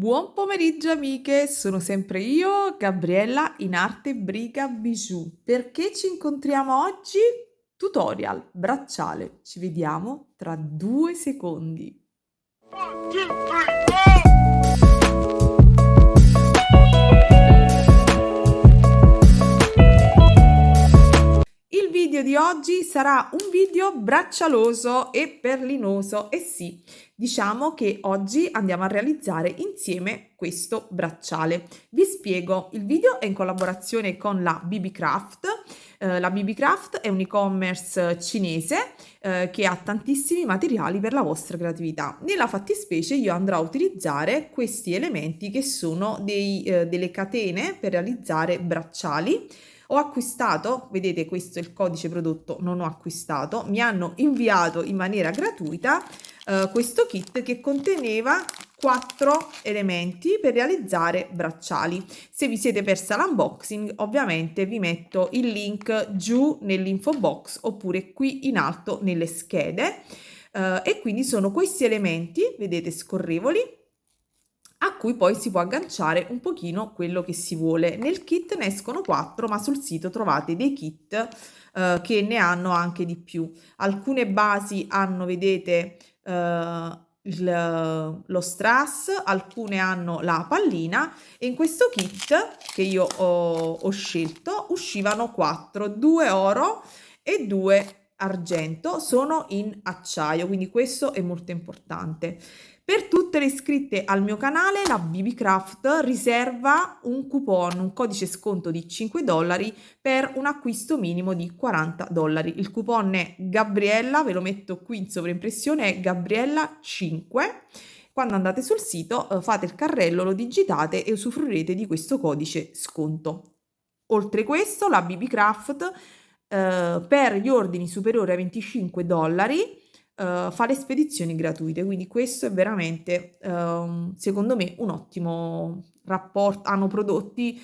Buon pomeriggio amiche, sono sempre io, Gabriella in arte Briga Bijou. Perché ci incontriamo oggi? Tutorial bracciale. Ci vediamo tra 2 secondi. One, two, three, Il video di oggi sarà un video braccialoso e perlinoso e sì, diciamo che oggi andiamo a realizzare insieme questo bracciale. Vi spiego, il video è in collaborazione con la BB Craft. La BB Craft è un e-commerce cinese che ha tantissimi materiali per la vostra creatività. Nella fattispecie io andrò a utilizzare questi elementi che sono delle catene per realizzare bracciali. Ho acquistato, vedete questo è il codice prodotto, non ho acquistato, mi hanno inviato in maniera gratuita questo kit che conteneva 4 elementi per realizzare bracciali. Se vi siete persa l'unboxing, ovviamente vi metto il link giù nell'info box oppure qui in alto nelle schede. E quindi sono questi elementi, vedete, scorrevoli, a cui poi si può agganciare un pochino quello che si vuole. Nel kit ne escono 4, ma sul sito trovate dei kit che ne hanno anche di più. Alcune basi hanno, vedete, lo strass, alcune hanno la pallina e in questo kit che io ho scelto uscivano 4, 2 oro e 2 argento, sono in acciaio, quindi questo è molto importante. Per tutte le iscritte al mio canale la BB Craft riserva un coupon, un codice sconto di $5 per un acquisto minimo di $40. Il coupon è Gabriella, ve lo metto qui in sovraimpressione, è Gabriella 5. Quando andate sul sito fate il carrello, lo digitate e usufruirete di questo codice sconto. Oltre questo la BB Craft per gli ordini superiori a $25 fa le spedizioni gratuite, quindi questo è veramente secondo me un ottimo rapporto. Hanno prodotti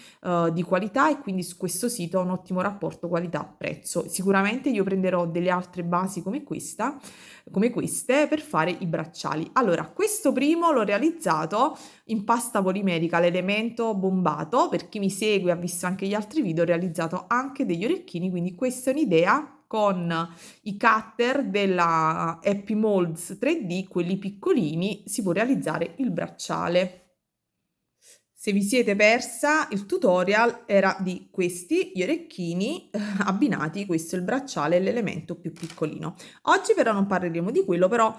di qualità e quindi su questo sito ha un ottimo rapporto qualità-prezzo. Sicuramente io prenderò delle altre basi come queste per fare i bracciali. Allora, questo primo l'ho realizzato in pasta polimerica, l'elemento bombato. Per chi mi segue ha visto anche gli altri video, ho realizzato anche degli orecchini, quindi questa è un'idea. Con i cutter della Happy Molds 3D, quelli piccolini, si può realizzare il bracciale. Se vi siete persa, il tutorial era di questi gli orecchini abbinati, questo è il bracciale e l'elemento più piccolino. Oggi però non parleremo di quello, però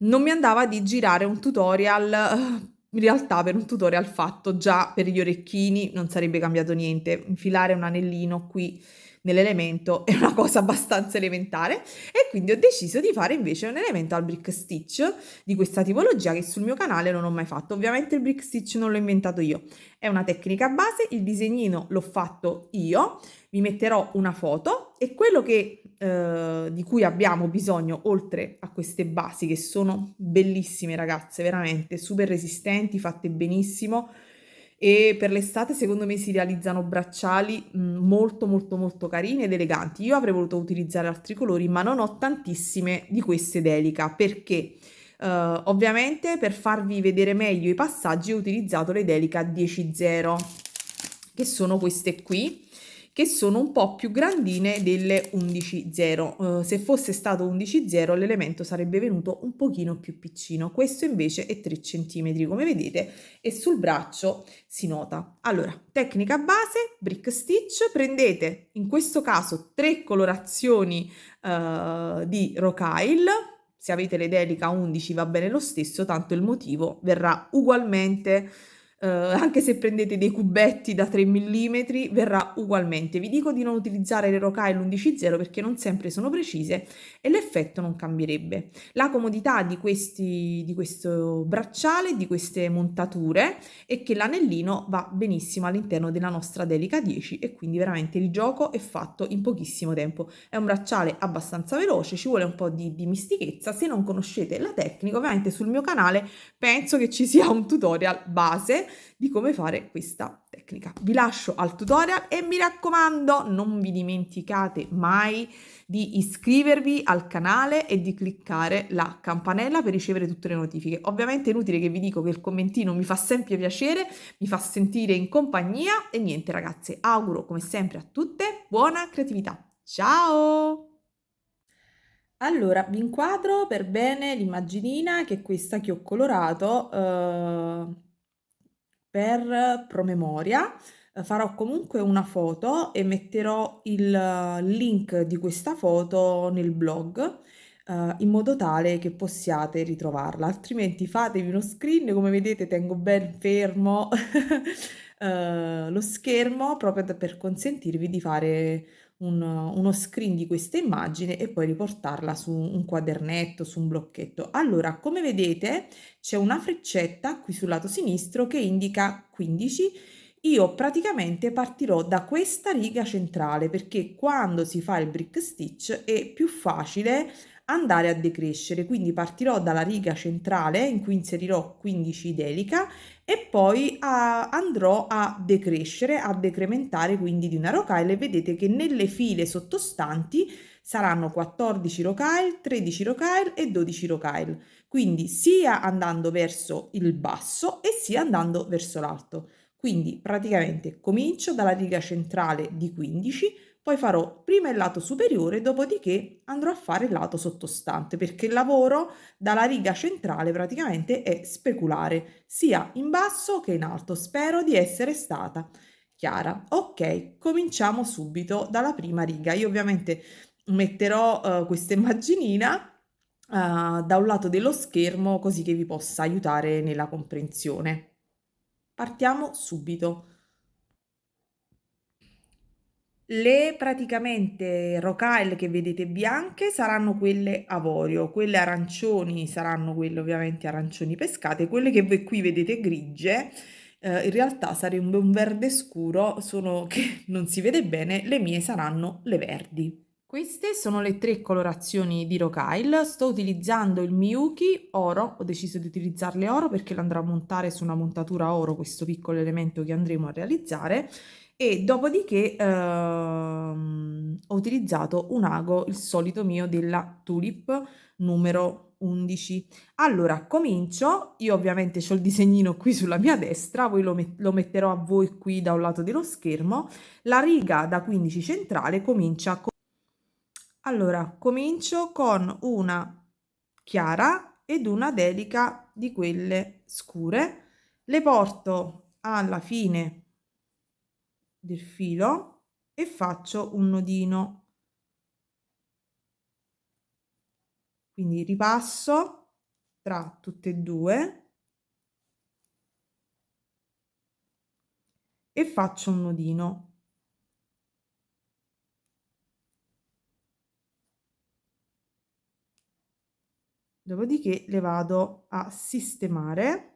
non mi andava di girare un tutorial, in realtà per un tutorial fatto già per gli orecchini non sarebbe cambiato niente, infilare un anellino qui nell'elemento è una cosa abbastanza elementare e quindi ho deciso di fare invece un elemento al brick stitch di questa tipologia che sul mio canale non ho mai fatto. Ovviamente il brick stitch non l'ho inventato io, è una tecnica base, il disegnino l'ho fatto io, vi metterò una foto e quello che di cui abbiamo bisogno oltre a queste basi che sono bellissime ragazze, veramente super resistenti, fatte benissimo. E per l'estate secondo me si realizzano bracciali molto molto molto carini ed eleganti. Io avrei voluto utilizzare altri colori ma non ho tantissime di queste Delica perché ovviamente per farvi vedere meglio i passaggi ho utilizzato le Delica 10-0 che sono queste qui, che sono un po' più grandine delle 11-0. Se fosse stato 11-0 l'elemento sarebbe venuto un pochino più piccino, questo invece è 3 cm come vedete e sul braccio si nota. Allora, tecnica base, brick stitch, prendete in questo caso 3 colorazioni di Rocale, se avete le Delica 11 va bene lo stesso, tanto il motivo verrà ugualmente. Anche se prendete dei cubetti da 3 mm verrà ugualmente. Vi dico di non utilizzare le Rocale 11-0 perché non sempre sono precise e l'effetto non cambierebbe. La comodità di questo bracciale, di queste montature, è che l'anellino va benissimo all'interno della nostra Delica 10 e quindi veramente il gioco è fatto in pochissimo tempo. È un bracciale abbastanza veloce, ci vuole un po' di mistichezza. Se non conoscete la tecnica, ovviamente sul mio canale penso che ci sia un tutorial base di come fare questa tecnica. Vi lascio al tutorial e mi raccomando, non vi dimenticate mai di iscrivervi al canale e di cliccare la campanella per ricevere tutte le notifiche. Ovviamente è inutile che vi dico che il commentino mi fa sempre piacere, mi fa sentire in compagnia e niente ragazze, auguro come sempre a tutte buona creatività. Ciao! Allora, vi inquadro per bene l'immaginina che è questa che ho colorato per promemoria. Farò comunque una foto e metterò il link di questa foto nel blog in modo tale che possiate ritrovarla, altrimenti fatevi uno screen, come vedete tengo ben fermo lo schermo proprio per consentirvi di fare uno screen di questa immagine e poi riportarla su un quadernetto, su un blocchetto. Allora, come vedete c'è una freccetta qui sul lato sinistro che indica 15. Io praticamente partirò da questa riga centrale perché quando si fa il brick stitch è più facile andare a decrescere, quindi partirò dalla riga centrale in cui inserirò 15 delica e poi andrò a decrescere, a decrementare quindi di una rocaille. Vedete che nelle file sottostanti saranno 14 rocaille, 13 rocaille e 12 rocaille, quindi sia andando verso il basso e sia andando verso l'alto. Quindi praticamente comincio dalla riga centrale di 15, poi farò prima il lato superiore, dopodiché andrò a fare il lato sottostante perché il lavoro dalla riga centrale praticamente è speculare sia in basso che in alto. Spero di essere stata chiara. Ok, cominciamo subito dalla prima riga. Io ovviamente metterò questa immaginina da un lato dello schermo così che vi possa aiutare nella comprensione. Partiamo subito. Le praticamente rocaille che vedete bianche saranno quelle avorio, quelle arancioni saranno quelle ovviamente arancioni pescate, quelle che voi qui vedete grigie, in realtà sarebbe un verde scuro, solo che non si vede bene, le mie saranno le verdi. Queste sono le 3 colorazioni di rocaille, sto utilizzando il Miyuki oro, ho deciso di utilizzarle oro perché lo andrò a montare su una montatura oro, questo piccolo elemento che andremo a realizzare, e dopodiché ho utilizzato un ago, il solito mio della Tulip numero 11. Allora, comincio, io ovviamente ho il disegnino qui sulla mia destra, voi lo metterò a voi qui da un lato dello schermo, la riga da 15 centrale comincia con... Allora, comincio con una chiara ed una delica di quelle scure, le porto alla fine del filo e faccio un nodino, quindi ripasso tra tutte e due e faccio un nodino. Dopodiché le vado a sistemare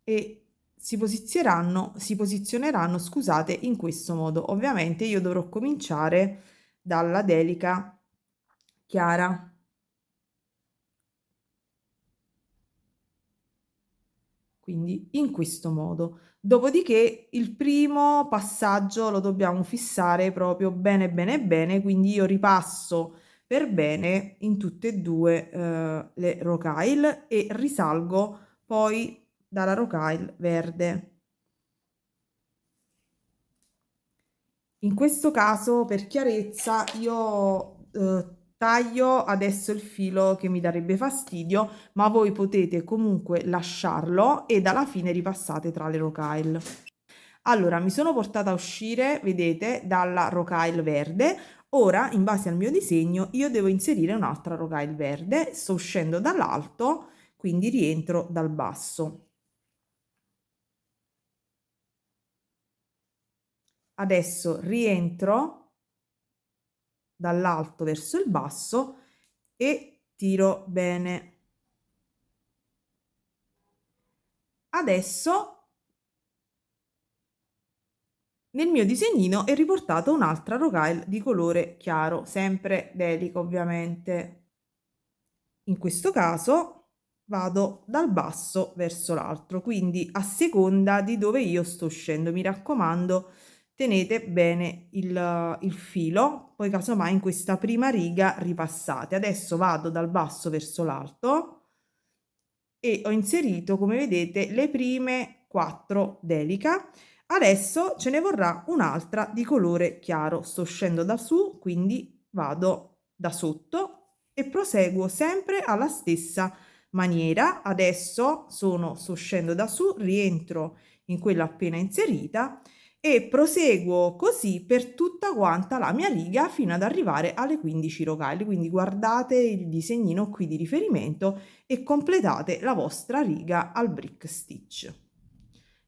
e si posizioneranno, scusate, in questo modo. Ovviamente io dovrò cominciare dalla delica chiara. Quindi in questo modo. Dopodiché il primo passaggio lo dobbiamo fissare proprio bene bene bene, quindi io ripasso per bene in tutte e due le rocaille e risalgo poi dalla rocaille verde. In questo caso, per chiarezza, io taglio adesso il filo che mi darebbe fastidio, ma voi potete comunque lasciarlo ed alla fine ripassate tra le rocaille. Allora, mi sono portata a uscire, vedete, dalla rocaille verde. Ora, in base al mio disegno, io devo inserire un'altra rocaille verde. Sto uscendo dall'alto, quindi rientro dal basso. Adesso rientro dall'alto verso il basso e tiro bene. Adesso nel mio disegnino è riportata un'altra rocaille di colore chiaro, sempre delica ovviamente. In questo caso vado dal basso verso l'alto, quindi a seconda di dove io sto uscendo. Mi raccomando, tenete bene il filo, poi casomai in questa prima riga ripassate. Adesso vado dal basso verso l'alto e ho inserito, come vedete, le prime 4 delica. Adesso ce ne vorrà un'altra di colore chiaro. Sto uscendo da su, quindi vado da sotto e proseguo sempre alla stessa maniera. Adesso sto uscendo da su, rientro in quella appena inserita e proseguo così per tutta quanta la mia riga fino ad arrivare alle 15 rocaille. Quindi guardate il disegnino qui di riferimento e completate la vostra riga al brick stitch.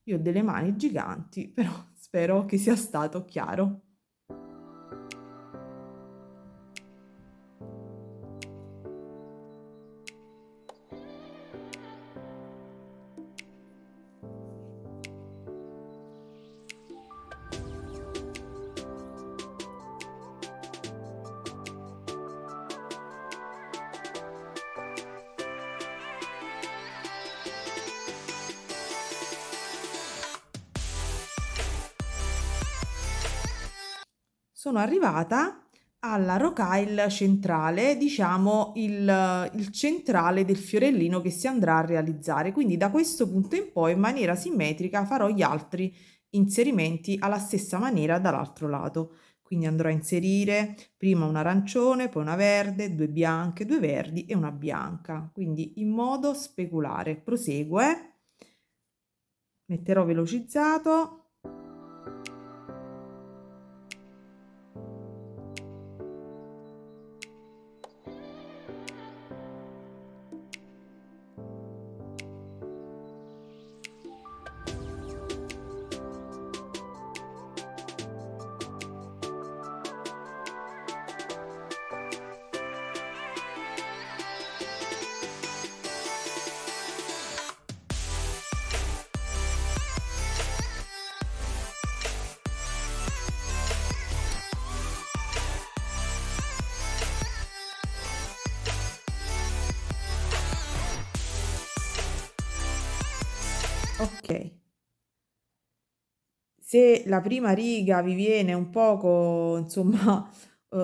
Io ho delle mani giganti, però spero che sia stato chiaro. Sono arrivata alla rocaille centrale, diciamo il centrale del fiorellino che si andrà a realizzare. Quindi da questo punto in poi in maniera simmetrica farò gli altri inserimenti alla stessa maniera dall'altro lato. Quindi andrò a inserire prima un arancione, poi una verde, 2 bianche, 2 verdi e una bianca. Quindi in modo speculare. Proseguo, metterò velocizzato. Ok. Se la prima riga vi viene un poco, insomma,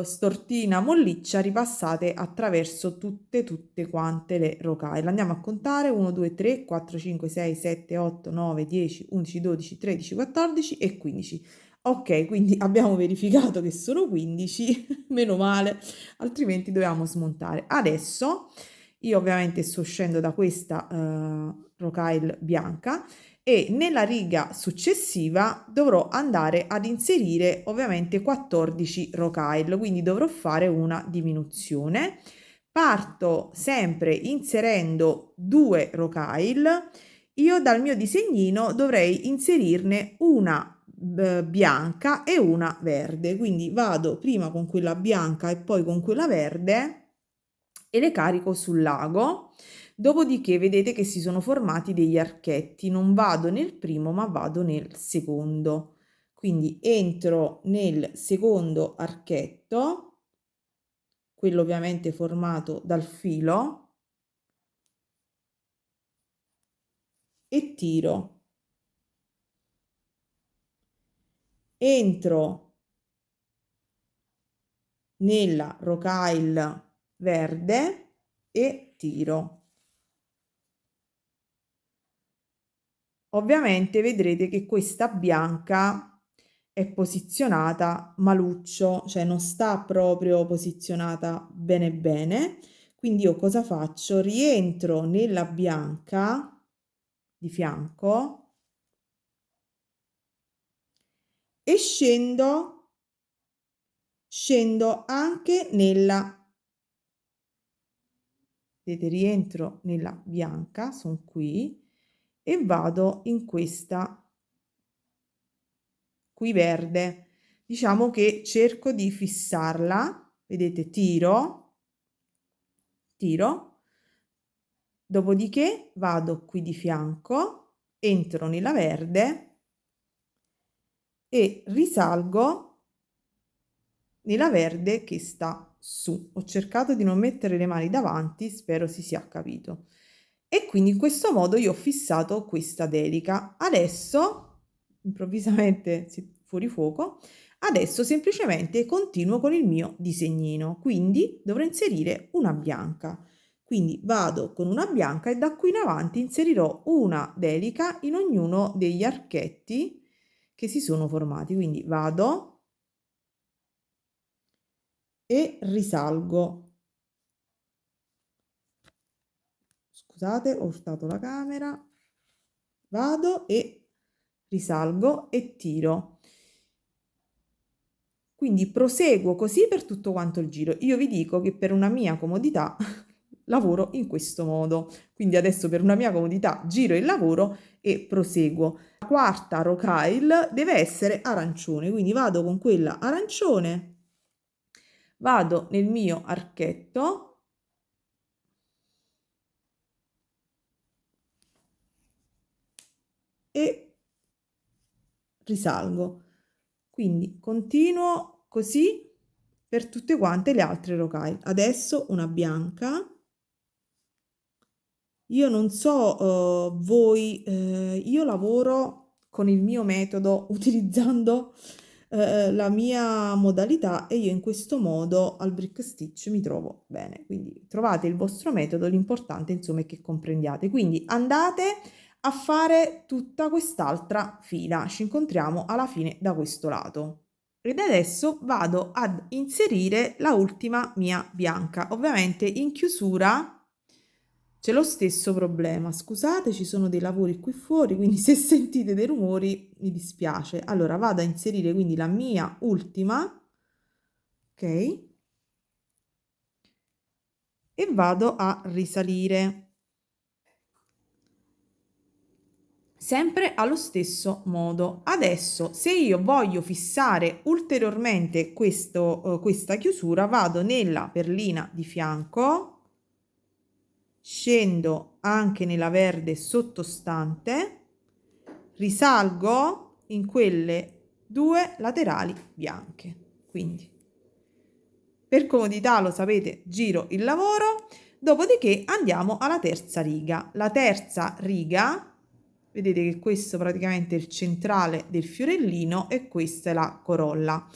stortina, molliccia, ripassate attraverso tutte quante le rocaille. Andiamo a contare: 1, 2, 3, 4, 5, 6, 7, 8, 9, 10, 11, 12, 13, 14 e 15. Ok, quindi abbiamo verificato che sono 15, meno male, altrimenti dovevamo smontare. Adesso io ovviamente sto uscendo da questa rocaille bianca e nella riga successiva dovrò andare ad inserire ovviamente 14 rocaille, quindi dovrò fare una diminuzione. Parto sempre inserendo 2 rocaille. Io dal mio disegnino dovrei inserirne una bianca e una verde, quindi vado prima con quella bianca e poi con quella verde e le carico sul lago. Dopodiché vedete che si sono formati degli archetti, non vado nel primo ma vado nel secondo. Quindi entro nel secondo archetto, quello ovviamente formato dal filo, e tiro. Entro nella rocaille verde e tiro. Ovviamente vedrete che questa bianca è posizionata maluccio, cioè non sta proprio posizionata bene bene. Quindi io cosa faccio? Rientro nella bianca di fianco e scendo anche nella, vedete, rientro nella bianca, sono qui, e vado in questa qui verde. Diciamo che cerco di fissarla, vedete, tiro, dopodiché vado qui di fianco, entro nella verde e risalgo nella verde che sta su. Ho cercato di non mettere le mani davanti, spero si sia capito. E quindi in questo modo io ho fissato questa delica. Adesso, improvvisamente fuori fuoco, adesso semplicemente continuo con il mio disegnino, quindi dovrò inserire una bianca. Quindi vado con una bianca e da qui in avanti inserirò una delica in ognuno degli archetti che si sono formati. Quindi vado e risalgo. Scusate, ho urtato la camera. Vado e risalgo e tiro. Quindi proseguo così per tutto quanto il giro. Io vi dico che per una mia comodità lavoro in questo modo. Quindi adesso per una mia comodità giro il lavoro e proseguo. La quarta rocaille deve essere arancione, quindi vado con quella arancione, vado nel mio archetto e risalgo. Quindi continuo così per tutte quante le altre rocaille. Adesso una bianca. Io non so voi, io lavoro con il mio metodo utilizzando la mia modalità e io in questo modo al brick stitch mi trovo bene. Quindi trovate il vostro metodo, l'importante insomma è che comprendiate. Quindi andate a fare tutta quest'altra fila. Ci incontriamo alla fine da questo lato. Ed adesso vado ad inserire la ultima mia bianca. Ovviamente in chiusura c'è lo stesso problema. Scusate, ci sono dei lavori qui fuori, quindi se sentite dei rumori mi dispiace. Allora vado a inserire quindi la mia ultima, ok? E vado a risalire. Sempre allo stesso modo. Adesso, se io voglio fissare ulteriormente questa chiusura, vado nella perlina di fianco, scendo anche nella verde sottostante, risalgo in quelle due laterali bianche. Quindi, per comodità, lo sapete, giro il lavoro, dopodiché andiamo alla terza riga. La terza riga, vedete che questo praticamente è il centrale del fiorellino e questa è la corolla.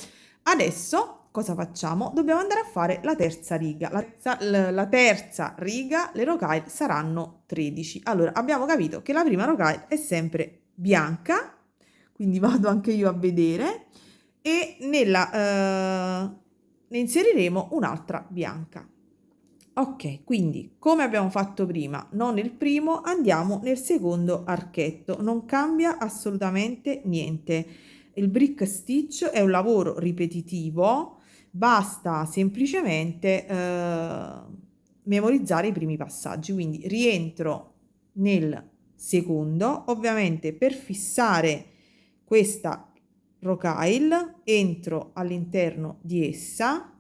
Adesso cosa facciamo? Dobbiamo andare a fare la terza riga. La terza riga, le rocaille saranno 13. Allora, abbiamo capito che la prima rocaille è sempre bianca, quindi vado anche io a vedere, e ne inseriremo un'altra bianca. Ok, quindi come abbiamo fatto prima, non nel primo, andiamo nel secondo archetto, non cambia assolutamente niente. Il brick stitch è un lavoro ripetitivo, basta semplicemente memorizzare i primi passaggi, quindi rientro nel secondo, ovviamente per fissare questa rocaille entro all'interno di essa,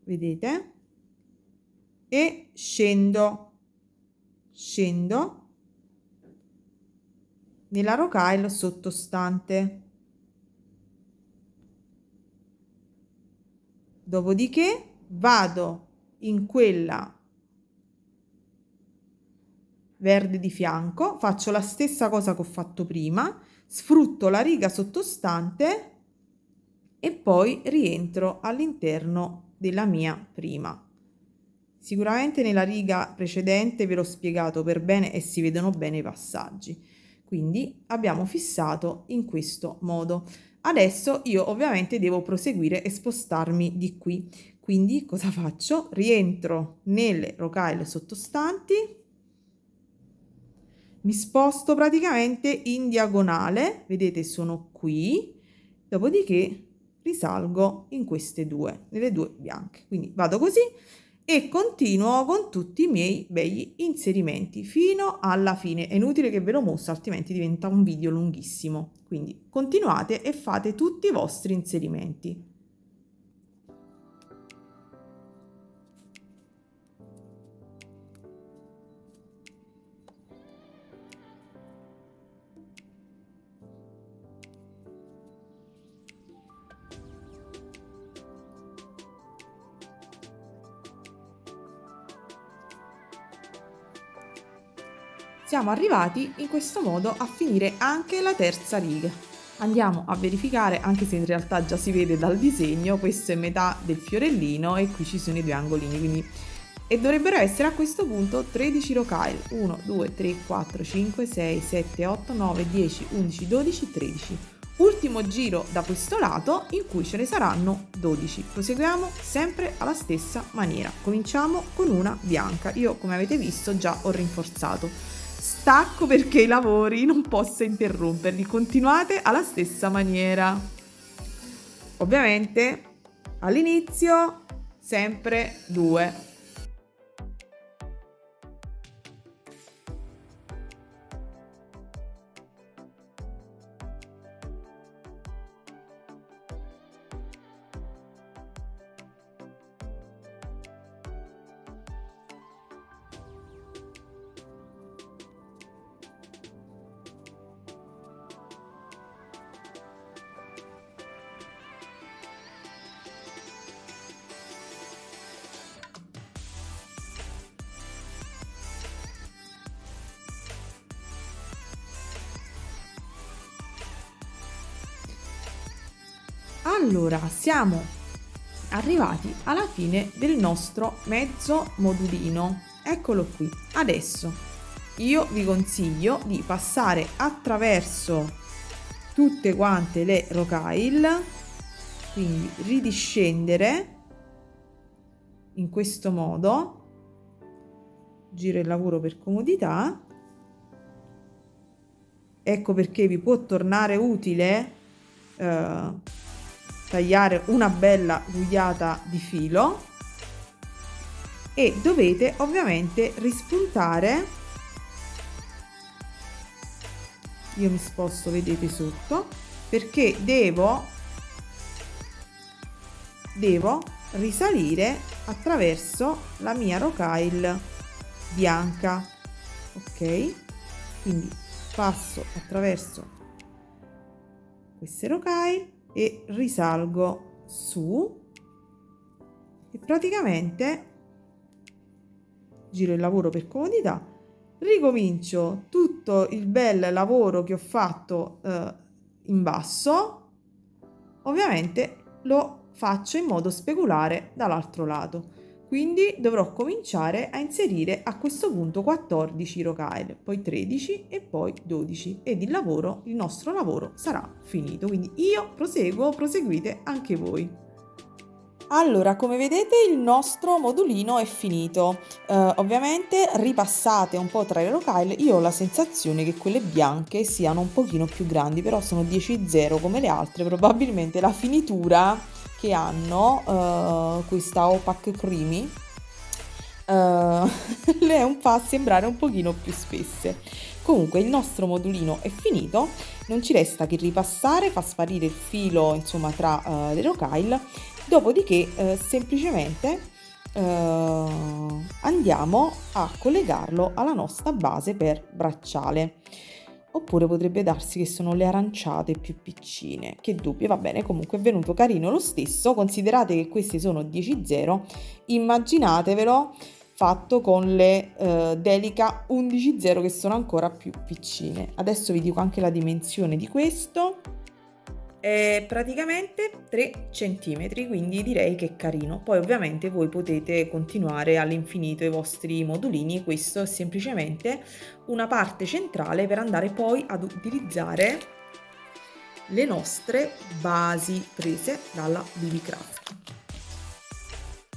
vedete, e scendo nella rocaille sottostante. Dopodiché vado in quella verde di fianco, faccio la stessa cosa che ho fatto prima, sfrutto la riga sottostante e poi rientro all'interno della mia prima. Sicuramente nella riga precedente ve l'ho spiegato per bene e si vedono bene i passaggi. Quindi abbiamo fissato in questo modo. Adesso io ovviamente devo proseguire e spostarmi di qui. Quindi cosa faccio? Rientro nelle rocaille sottostanti, mi sposto praticamente in diagonale, vedete sono qui, dopodiché risalgo in queste due, nelle due bianche. Quindi vado così e continuo con tutti i miei begli inserimenti fino alla fine. È inutile che ve lo mostro, altrimenti diventa un video lunghissimo. Quindi continuate e fate tutti i vostri inserimenti. siamo arrivati in questo modo a finire anche la terza riga. Andiamo a verificare, anche se in realtà già si vede dal disegno, questo è metà del fiorellino e qui ci sono i due angolini, quindi e dovrebbero essere a questo punto 13 rocaille, 1, 2, 3, 4, 5, 6, 7, 8, 9, 10, 11, 12, 13. Ultimo giro da questo lato in cui ce ne saranno 12. Proseguiamo sempre alla stessa maniera. Cominciamo con una bianca. Io, come avete visto, già ho rinforzato. Stacco perché i lavori non posso interromperli. Continuate alla stessa maniera. Ovviamente all'inizio sempre 2. Allora, siamo arrivati alla fine del nostro mezzo modulino. Eccolo qui. Adesso io vi consiglio di passare attraverso tutte quante le rocaille, quindi ridiscendere in questo modo. Giro il lavoro per comodità. Ecco perché vi può tornare utile tagliare una bella gugliata di filo e dovete ovviamente rispuntare. Io mi sposto, vedete, sotto, perché devo risalire attraverso la mia rocaille bianca. Ok, quindi passo attraverso queste rocaille e risalgo su e praticamente giro il lavoro per comodità, ricomincio tutto il bel lavoro che ho fatto in basso. Ovviamente lo faccio in modo speculare dall'altro lato, quindi dovrò cominciare a inserire a questo punto 14 rocaille, poi 13 e poi 12 ed il nostro lavoro sarà finito. Quindi io proseguo, proseguite anche voi. Allora, come vedete il nostro modulino è finito. Ovviamente ripassate un po' tra le rocaille. Io ho la sensazione che quelle bianche siano un pochino più grandi, però sono 10-0 come le altre. Probabilmente la finitura che hanno, questa Opaque Creamy, le fa sembrare un pochino più spesse. Comunque il nostro modulino è finito, non ci resta che ripassare, fa sparire il filo insomma tra le rocaille. Dopodiché semplicemente andiamo a collegarlo alla nostra base per bracciale. Oppure potrebbe darsi che sono le aranciate più piccine, che dubbio, va bene, comunque è venuto carino lo stesso. Considerate che questi sono 10-0, immaginatevelo fatto con le Delica 11-0 che sono ancora più piccine. Adesso vi dico anche la dimensione di questo. È praticamente 3 cm, quindi direi che è carino. Poi ovviamente voi potete continuare all'infinito i vostri modulini. Questo è semplicemente una parte centrale per andare poi ad utilizzare le nostre basi prese dalla BB Craft.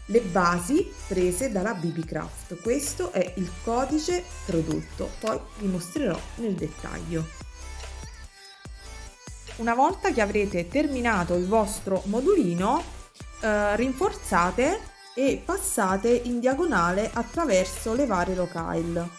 Le basi prese dalla BB Craft, questo è il codice prodotto, poi vi mostrerò nel dettaglio. Una volta che avrete terminato il vostro modulino, rinforzate e passate in diagonale attraverso le varie rocaille.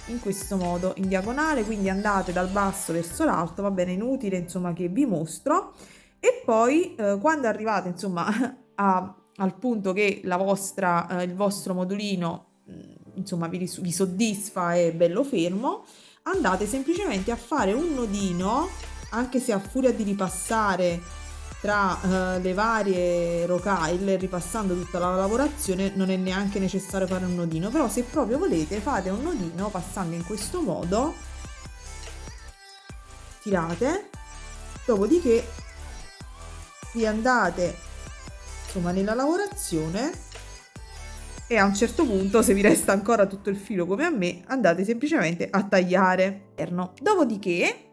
In questo modo, in diagonale, quindi andate dal basso verso l'alto, va bene, inutile insomma che vi mostro. E poi quando arrivate insomma al punto che il vostro modulino insomma vi soddisfa, è bello fermo, andate semplicemente a fare un nodino, anche se a furia di ripassare tra le varie rocaille, ripassando tutta la lavorazione, non è neanche necessario fare un nodino, però se proprio volete fate un nodino passando in questo modo, tirate, dopodiché vi andate insomma nella lavorazione e a un certo punto, se vi resta ancora tutto il filo come a me, andate semplicemente a tagliare. Dopodiché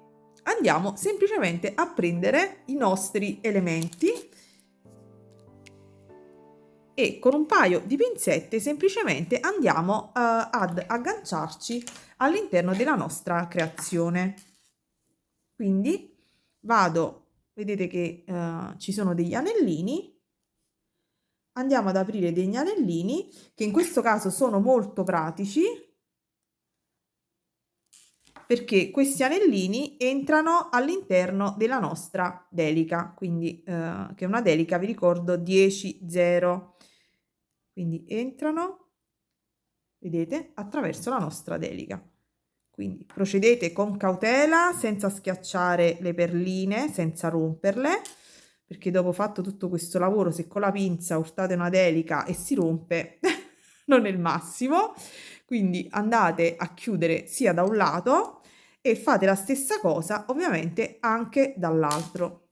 andiamo semplicemente a prendere i nostri elementi e con un paio di pinzette semplicemente andiamo ad agganciarci all'interno della nostra creazione. Quindi vado, vedete che ci sono degli anellini, andiamo ad aprire degli anellini che in questo caso sono molto pratici perché questi anellini entrano all'interno della nostra delica, quindi che è una delica, vi ricordo, 10-0, quindi entrano, vedete, attraverso la nostra delica. Quindi procedete con cautela, senza schiacciare le perline, senza romperle, perché dopo fatto tutto questo lavoro, se con la pinza urtate una delica e si rompe, non è il massimo. Quindi andate a chiudere sia da un lato e fate la stessa cosa ovviamente anche dall'altro.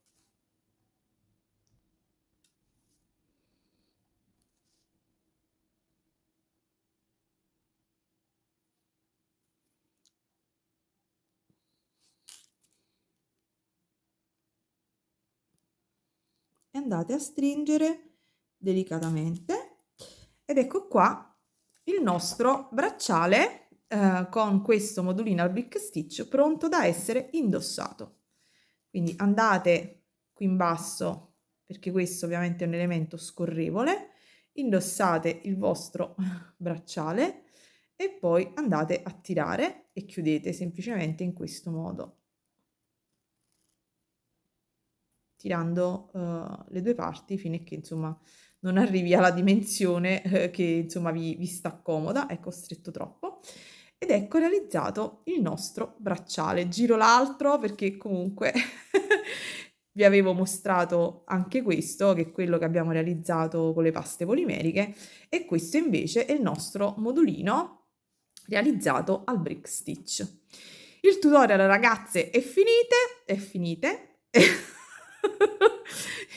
E andate a stringere delicatamente ed ecco qua il nostro bracciale con questo modulino al brick stitch pronto da essere indossato. Quindi andate qui in basso, perché questo ovviamente è un elemento scorrevole, indossate il vostro bracciale e poi andate a tirare e chiudete semplicemente in questo modo, tirando le due parti fino a che insomma non arrivi alla dimensione che insomma vi sta comoda, ecco, stretto troppo. Ed ecco realizzato il nostro bracciale. Giro l'altro perché comunque vi avevo mostrato anche questo, che è quello che abbiamo realizzato con le paste polimeriche, e questo invece è il nostro modulino realizzato al brick stitch. Il tutorial, ragazze, è finite.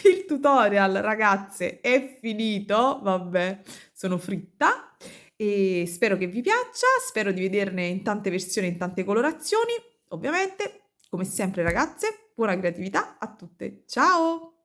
Il tutorial, ragazze, è finito, vabbè, sono fritta e spero che vi piaccia, spero di vederne in tante versioni, in tante colorazioni, ovviamente, come sempre ragazze, buona creatività a tutte, ciao!